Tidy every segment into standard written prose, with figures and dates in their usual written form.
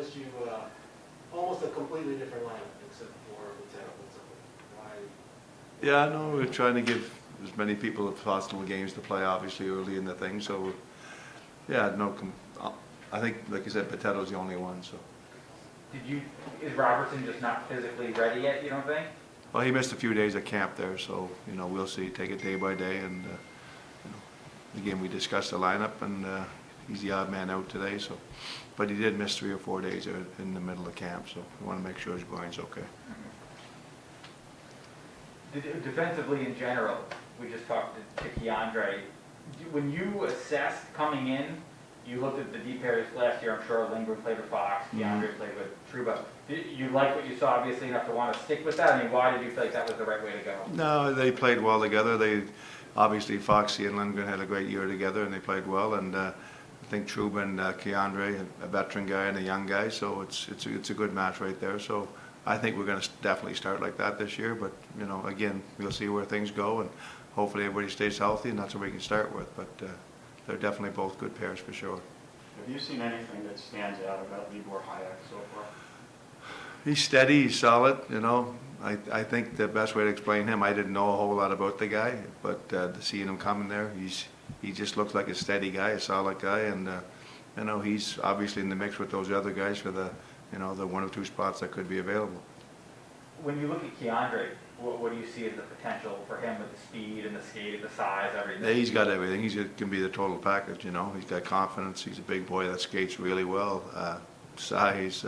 noticed you almost a completely different lineup except for Lieutenant. Why? Yeah, no, we're trying to give as many people as possible games to play, obviously, early in the thing. So, yeah, I think, like I said, Potato's the only one. So. Is Robertson just not physically ready yet, you don't think? Well, he missed a few days at camp there, so, we'll see. Take it day by day. And, again, we discussed the lineup, and he's the odd man out today. So, but he did miss 3 or 4 days in the middle of camp, so we want to make sure his groin's okay. Defensively in general, we just talked to Keandre. When you assessed coming in, you looked at the deep pairs last year. I'm sure Lindgren played with Fox, Keandre played with Trouba. Did you like what you saw, obviously, enough to want to stick with that? I mean, why did you feel like that was the right way to go? No, they played well together. Obviously, Foxy and Lindgren had a great year together, and they played well. And I think Trouba and Keandre, a veteran guy and a young guy, so it's a good match right there. So I think we're going to definitely start like that this year. But again, we'll see where things go, and hopefully everybody stays healthy, and that's what we can start with. But they're definitely both good pairs for sure. Have you seen anything that stands out about Libor Hayek so far? He's steady, he's solid, I think the best way to explain him, I didn't know a whole lot about the guy, but seeing him coming there, he just looks like a steady guy, a solid guy, and he's obviously in the mix with those other guys for the 1 or 2 spots that could be available. When you look at Keandre, what do you see as the potential for him with the speed and the skate, the size, everything? Yeah, he's got everything. He can be the total package, He's got confidence. He's a big boy that skates really well. Size.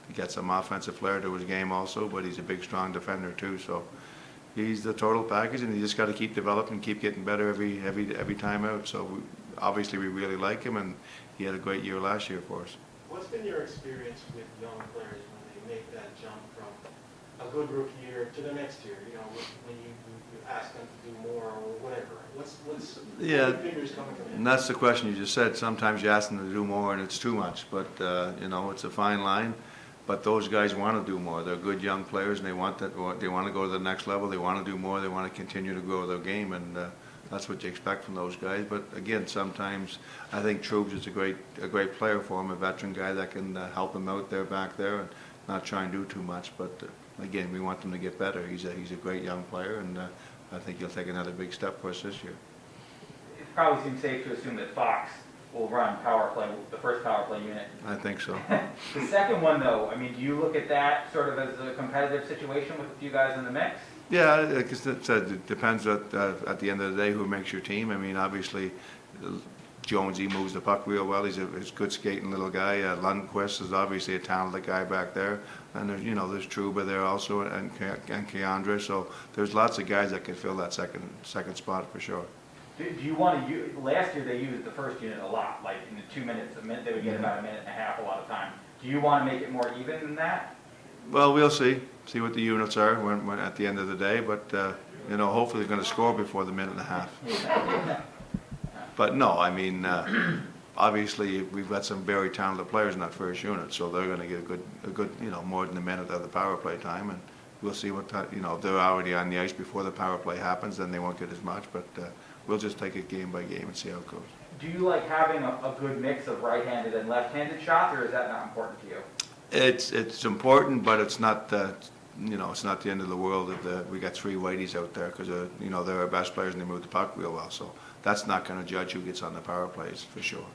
He got some offensive flair to his game also, but he's a big, strong defender too. So he's the total package, and he just got to keep developing, keep getting better every time out. So obviously we really like him, and he had a great year last year for us. What's been your experience with young players when they make that jump from a good rookie year to the next year? When you ask them to do more or whatever. What's figures coming from him? And that's the question you just said. Sometimes you ask them to do more, and it's too much. But it's a fine line. But those guys want to do more. They're good young players, and they want to go to the next level. They want to do more. They want to continue to grow their game, and that's what you expect from those guys. But again, sometimes I think Troubs is a great player for him, a veteran guy that can help him out there, back there, and not try and do too much. But again, we want them to get better. He's a great young player, and I think he'll take another big step for us this year. It probably seems safe to assume that Fox will run power play, the first power play unit. I think so. The second one, though, I mean, do you look at that sort of as a competitive situation with a few guys in the mix? Yeah, like I said, it depends at the end of the day who makes your team. I mean, obviously, Jonesy moves the puck real well. He's a good skating little guy. Lundqvist is obviously a talented guy back there, and there's Trouba there also, and Keandre. So there's lots of guys that can fill that second spot for sure. Do you want to use, last year they used the first unit a lot, like in the 2 minutes, they would get about a minute and a half a lot of time. Do you want to make it more even than that? Well, we'll see what the units are when at the end of the day, but hopefully they're going to score before the minute and a half. But no, I mean, obviously we've got some very talented players in that first unit, so they're going to get a good more than a minute of the power play time, and we'll see what if they're already on the ice before the power play happens, then they won't get as much, but we'll just take it game by game and see how it goes. Do you like having a good mix of right-handed and left-handed shots, or is that not important to you? It's important, but it's not it's not the end of the world if we got 3 righties out there, because they're our best players and they move the puck real well. So that's not going to judge who gets on the power plays for sure.